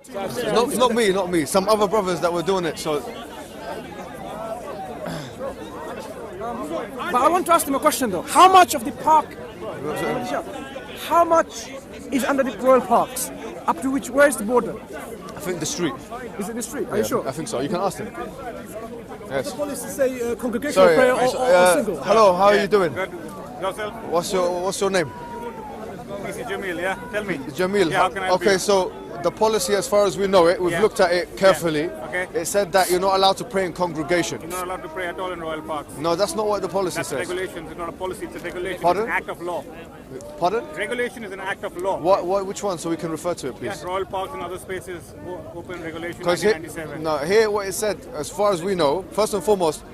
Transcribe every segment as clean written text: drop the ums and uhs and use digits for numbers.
Not me. Some other brothers that were doing it. So. But I want to ask him a question though. How much of the park? How much is under the royal parks? Up to which? Where is the border? I think the street. Is it the street? Are you sure? I think so. You can ask them. Yes. The police say congregational prayer or single. Hello. How are you doing? Good. Yourself? What's your name? This is Jamil. Yeah. Tell me. Jamil. Yeah, how can I help okay. you? So the policy, as far as we know it, we've looked at it carefully. Yeah. Okay. It said that you're not allowed to pray in congregation. You're not allowed to pray at all in royal parks. No, that's not what the policy That's says. regulations. It's not a policy. It's a regulation. Pardon? It's an act of law. Pardon? Regulation is an act of law. Which one? So we can refer to it, please. Yes, royal parks and other spaces open regulation Because 1997. here what it said, as far as we know, first and foremost,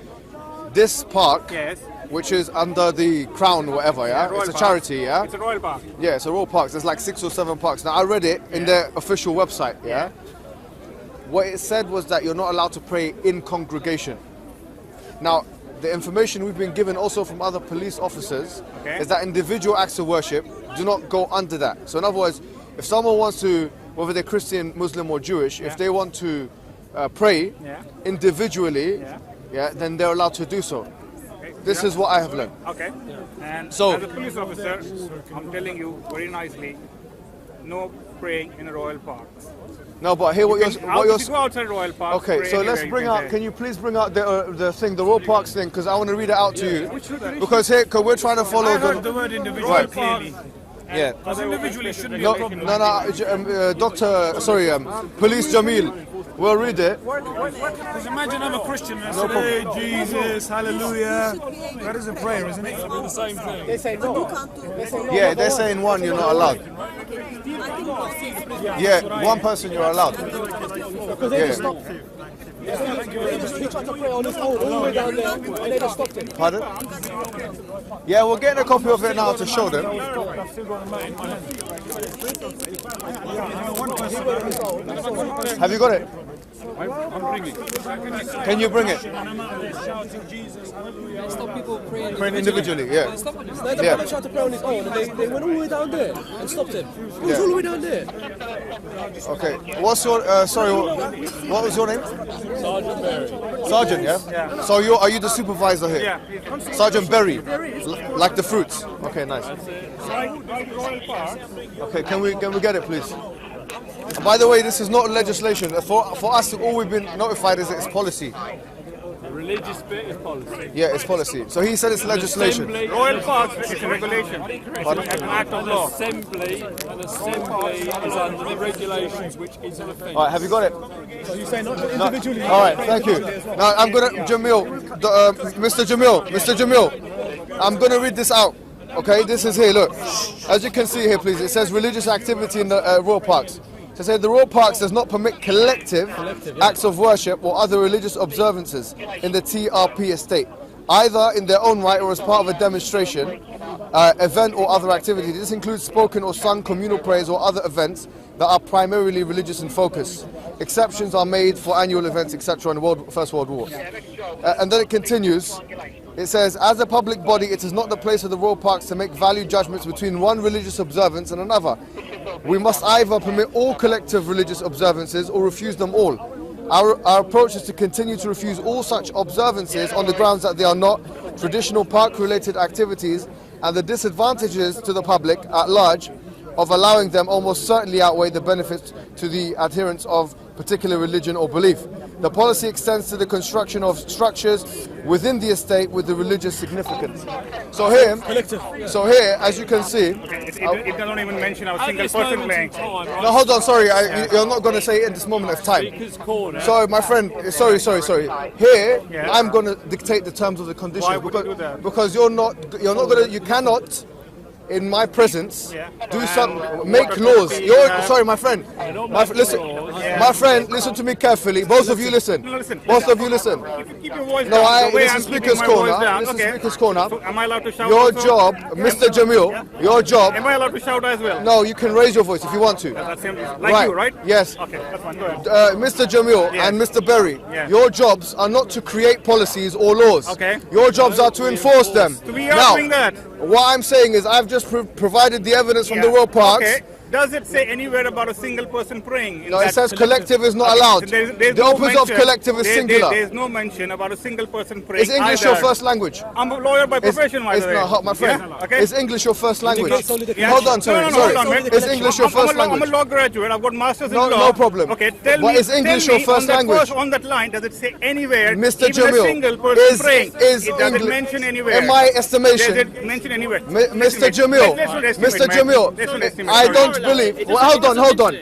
this park, Yes. which is under the crown or whatever, yeah? Royal It's a Park. charity, yeah? It's a royal park. Yeah, it's a royal parks. There's like 6 or 7 parks. Now I read it in their official website, yeah? What it said was that you're not allowed to pray in congregation. Now, the information we've been given also from other police officers is that individual acts of worship do not go under that. So in other words, if someone wants to, whether they're Christian, Muslim or Jewish, if they want to pray individually, then they're allowed to do so. This is what I have learned. Okay. And So- as a police officer, I'm telling you very nicely, no praying in royal parks. No, but here what You you're go outside royal parks. okay, pray so let's anywhere you bring out. Can you please bring out the thing, the royal parks thing, because I want to read it out to you. Because here, because we're trying to follow I heard the word individual Right. clearly. Yeah. Because individually shouldn't be No, a problem. Police Jamil. We'll read it. Because imagine I'm a Christian and I say, hey, Jesus, hallelujah. That is a prayer, isn't it? The same thing. They say no. Yeah, they're saying one, you're not allowed. Yeah, one person you're allowed. Because they just stopped him. He tried to pray on his own all the way down there, and they just stopped him. Pardon? Yeah, we're getting a copy of it now to show them. Have you got it? I'm bringing. Can you bring it? Stop people praying. Praying individually, yeah. They tried to pray on his own, and they went all the way down there and stopped him. He was all the way down there. Okay. What's your sorry? What was your name? Sergeant Berry. Sergeant, yeah. So are you the supervisor here? Yeah. Sergeant Berry, like the fruits. Okay, nice. Like royal parks. Okay, can we get it, please? By the way, this is not legislation. For us, all we've been notified is that it's policy. The religious bit is policy. Yeah, it's policy. So he said it's legislation. Royal parks is a regulation. It's an act of law. Assembly is under the regulations, which is an offence. All right, have you got it? So you say not individually. All right, thank you. Now I'm gonna Mr. Jamil, I'm gonna read this out. Okay, this is here. Look, as you can see here, please. It says religious activity in the royal parks. To say the royal parks does not permit collective acts of worship or other religious observances in the TRP estate, either in their own right or as part of a demonstration, event or other activity. This includes spoken or sung communal prayers or other events that are primarily religious in focus. Exceptions are made for annual events, etc. in the First World War. And then it continues. It says, as a public body, it is not the place of the royal parks to make value judgments between one religious observance and another. We must either permit all collective religious observances or refuse them all. Our approach is to continue to refuse all such observances on the grounds that they are not traditional park-related activities, and the disadvantages to the public at large of allowing them almost certainly outweigh the benefits to the adherents of particular religion or belief. The policy extends to the construction of structures within the estate with the religious significance. So here, as you can see, It doesn't even mention a single person playing. no, hold on, sorry, you're not going to say it at this moment of time. Sorry, my friend, sorry. Here, I'm going to dictate the terms of the conditions. Why would you do that? Because you cannot, in my presence, make laws. Sorry, my friend. Listen to me carefully. Both of you listen. Both of you listen. Keep your voice No, down. The way this I'm is keeping speaker's my corner. voice down. This is Okay. speaker's corner. So am I allowed to shout? Your also? job, Mr. Jamil, your job. Am I allowed to shout as well? No, you can raise your voice if you want to. That's him. Like you, right? Yes. Okay, that's fine. Go ahead. Mr. Jamil and Mr. Berry, your jobs are not to create policies or laws. Okay. Your jobs are to enforce them. We are doing that. What I'm saying is I've just provided the evidence from the royal parks. Okay. Does it say anywhere about a single person praying? No, it says collective is not allowed. There's The no opposite of mention- collective is singular. There's no mention about a single person praying. Is English either. your first language? I'm a lawyer by profession, by the way. No, my friend. Yeah? Okay. Is English your first language? Yeah. Hold on, sorry. No, sorry. hold on, man. Is English your first I'm language? a law graduate. I've got masters in No, law. no problem. Okay, But is English tell your me first on that language? on that line, does it say anywhere, Mr. even a Jamil, single person praying? is It doesn't Engli- mention anywhere. in my estimation- Does it mention anywhere? Mr. Jamil, Mr. Jamil, I don't believe. Well, hold on.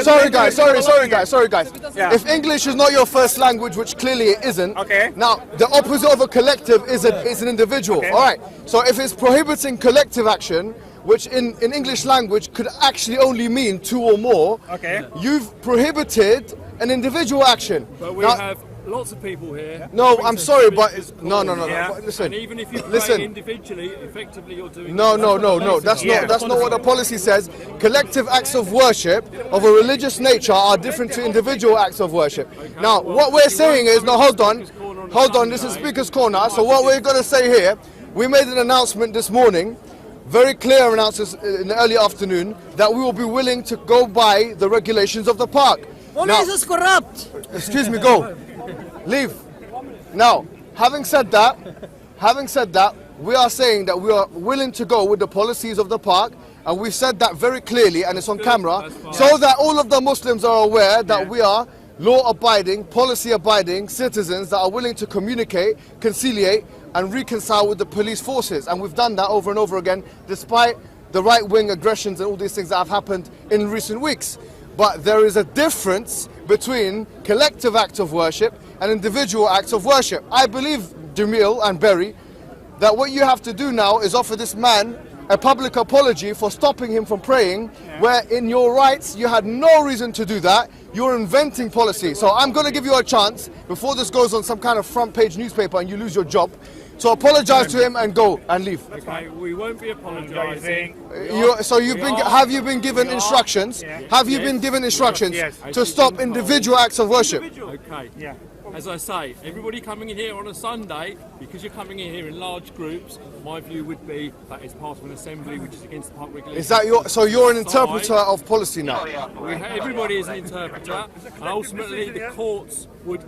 Sorry, guys. Yeah. If English is not your first language, which clearly it isn't, Okay. now the opposite of a collective is an individual. Okay. All right. So if it's prohibiting collective action, which in English language could actually only mean two or more, Okay. you've prohibited an individual action. But we Now- have lots of people here. No, I'm sorry, but no. Yeah. But listen, And even if you pray listen. individually, effectively you're doing. No. That's Yeah. not what the policy says. Collective acts of worship of a religious nature are different to individual acts of worship. Now, what we're saying is, no, hold on. This is Speaker's Corner. So what we're going to say here, we made an announcement this morning, very clear announcement in the early afternoon, that we will be willing to go by the regulations of the park. Now, Police is corrupt. excuse me, go. Leave. Now, having said that, we are saying that we are willing to go with the policies of the park, and we've said that very clearly, and it's on camera, so that all of the Muslims are aware that we are law-abiding, policy-abiding citizens that are willing to communicate, conciliate, and reconcile with the police forces. And we've done that over and over again, despite the right-wing aggressions and all these things that have happened in recent weeks. But there is a difference between collective acts of worship and individual acts of worship. I believe, Jamil and Berry, that what you have to do now is offer this man a public apology for stopping him from praying, where in your rights you had no reason to do that. You're inventing policy. So I'm going to give you a chance, before this goes on some kind of front page newspaper and you lose your job, so apologize to him and go and leave. Okay, we won't be apologising. Have you been given instructions? Have you been given instructions Yes. to stop individual acts of worship? Okay. Yeah. As I say, everybody coming in here on a Sunday, because you're coming in here in large groups, my view would be that it's part of an assembly which is against the park regulations. Is that so you're an interpreter of policy now? Everybody is an interpreter, and ultimately the courts would,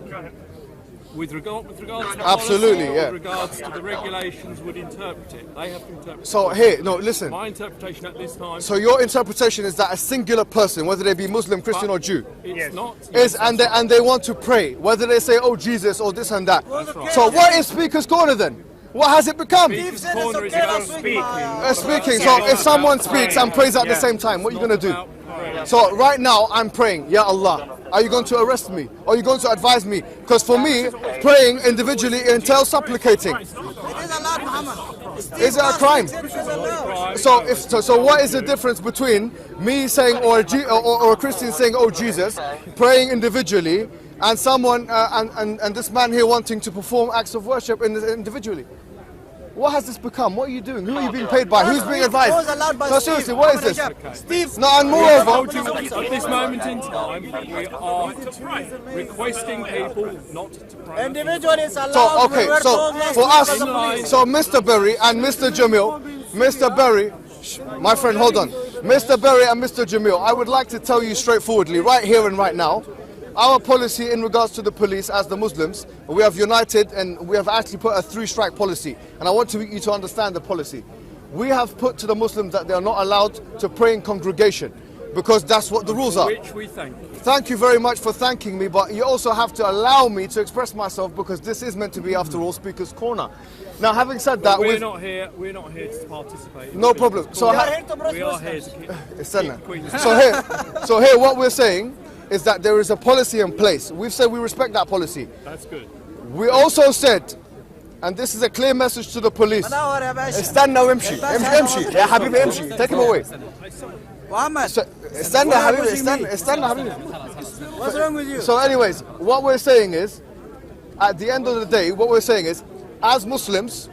with regards to the Absolutely, policy, yeah. with regards to the regulations, would interpret it. They have to interpret So it. here, no, listen. My interpretation at this time So your interpretation is that a singular person, whether they be Muslim, Christian, or Jew, it's not. is and they want to pray, whether they say, "Oh Jesus," or this and that. So what is Speaker's Corner then? What has it become? Speaker's Corner is about speaking. Speaking. So if someone speaks and prays at the same time, what are you going to do? So right now I'm praying, Ya Allah. Are you going to arrest me? Or are you going to advise me? Because for me, praying individually entails supplicating. It is allowed, Muhammad. Is it a crime? So what is the difference between me saying or a Christian saying, "Oh Jesus," praying individually, and someone and this man here wanting to perform acts of worship individually? What has this become? What are you doing? Who are you being paid by? Who's being advised? No, seriously, what is this? Steve. No, and moreover, At this moment in time, we are requesting people not to pray. Individual is allowed. so okay, so for us, so Mr. Berry and Mr. Jamil, Mr. Berry, my friend, hold on, Mr. Berry and Mr. Jamil, I would like to tell you straightforwardly, right here and right now, our policy in regards to the police as the Muslims, we have united and we have actually put a 3-strike policy. And I want you to understand the policy. We have put to the Muslims that they are not allowed to pray in congregation because that's what the rules are. Which we thank. Thank you very much for thanking me, but you also have to allow me to express myself because this is meant to be, after all, Speaker's Corner. Now, having said that, We're not here to participate. No problem. So we are here to keep. So here, what we're saying is that there is a policy in place. We've said we respect that policy. That's good. We also said, and this is a clear message to the police. استنى وامشي امشي يا حبيبي امشي. Take him away. Muhammad. استنى يا حبيبي استنى يا حبيبي. What's wrong with you? So anyways, what we're saying is, at the end of the day, what we're saying is, as Muslims,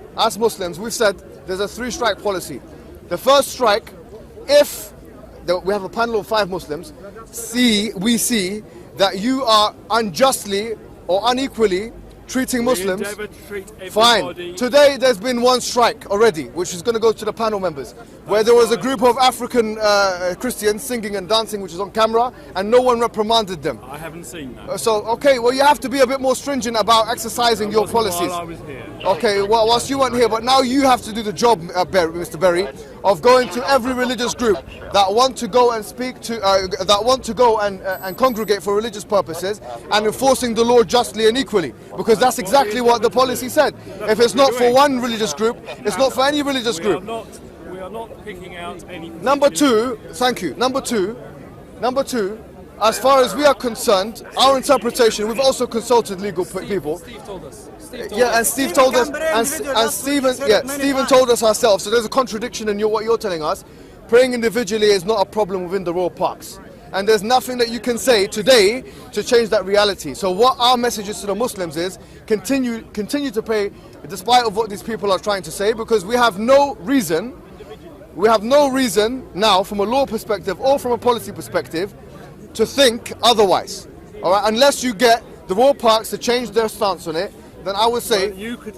we've said there's a 3-strike policy. The first strike, if we have a panel of 5 Muslims, we see that you are unjustly or unequally treating Muslims. We endeavour to treat everybody. Fine. Today there's been one strike already, which is going to go to the panel members, where there was a group of African Christians singing and dancing, which is on camera, and no one reprimanded them. I haven't seen that. So, okay, well, you have to be a bit more stringent about exercising your policies. While I was here. Okay, well, whilst you weren't here, but now you have to do the job, Mr. Berry, of going to every religious group that want to go and speak to, that want to go and congregate for religious purposes, and enforcing the law justly and equally, because that's exactly what the policy said. If it's not for one religious group, it's not for any religious group. We are not picking out any. Number two, thank you. Number two, as far as we are concerned, our interpretation, we've also consulted legal people. Steve told us. Yeah, and Steve told us, and Stephen told us ourselves. So there's a contradiction in what you're telling us. Praying individually is not a problem within the royal parks, and there's nothing that you can say today to change that reality. So what our message is to the Muslims is continue to pray, despite of what these people are trying to say, because we have no reason now, from a law perspective or from a policy perspective, to think otherwise. All right, unless you get the royal parks to change their stance on it, then I would say you can.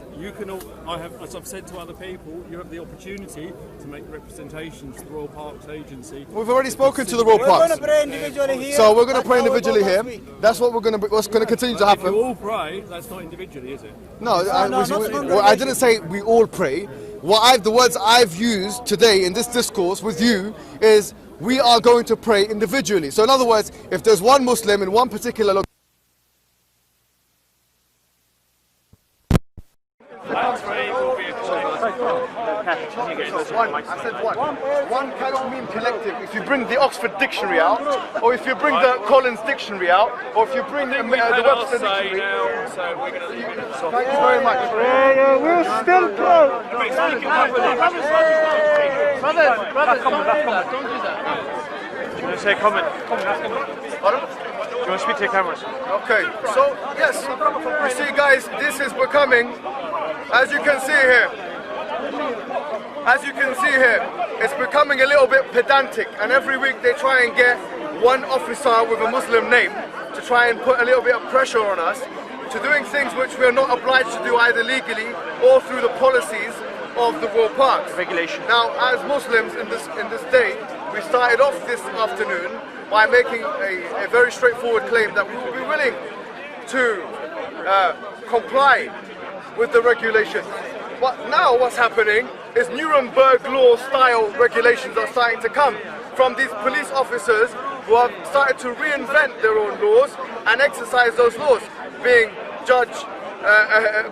As I've said to other people, you have the opportunity to make representations to the Royal Parks Agency. We've already spoken to the Royal Parks. We're going to pray individually here. So we're going to pray individually here. That's what what's going to continue to happen. If you all pray, that's not individually, is it? No, I didn't say we all pray. The words I've used today in this discourse with you is we are going to pray individually. So in other words, if there's one Muslim in one particular location, I said one. One cannot mean collective. If you bring the Oxford Dictionary out, or if you bring the Collins Dictionary out, or if you bring the Webster Dictionary. Thank you very much. We're still close. Brothers, don't do that. Do you want to say comment? Pardon? Do you want to speak to your cameras? Okay, so yes, you see guys, this is becoming, as you can see here, it's becoming a little bit pedantic, and every week they try and get one officer with a Muslim name to try and put a little bit of pressure on us to doing things which we are not obliged to do either legally or through the policies of the royal parks. Regulation. Now, as Muslims in this day, we started off this afternoon by making a very straightforward claim that we will be willing to comply with the regulations. But now what's happening is Nuremberg law style regulations are starting to come from these police officers who have started to reinvent their own laws and exercise those laws, being judge and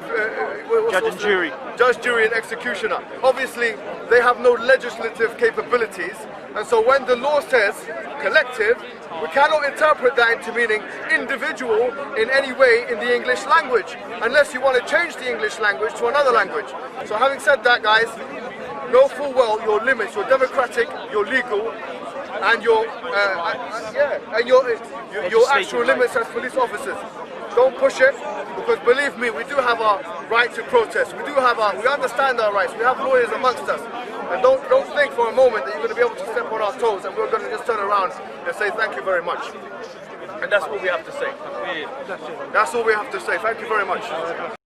jury. Judge, jury and executioner. Obviously, they have no legislative capabilities, and so when the law says collective, we cannot interpret that into meaning individual in any way in the English language, unless you want to change the English language to another language. So having said that, guys, know full well your limits, your democratic, your legal, and your actual limits as police officers. Don't push it, because believe me, we do have our right to protest. We understand our rights. We have lawyers amongst us. And don't think for a moment that you're going to be able to step on our toes and we're going to just turn around and say thank you very much. And that's all we have to say. That's all we have to say. Thank you very much.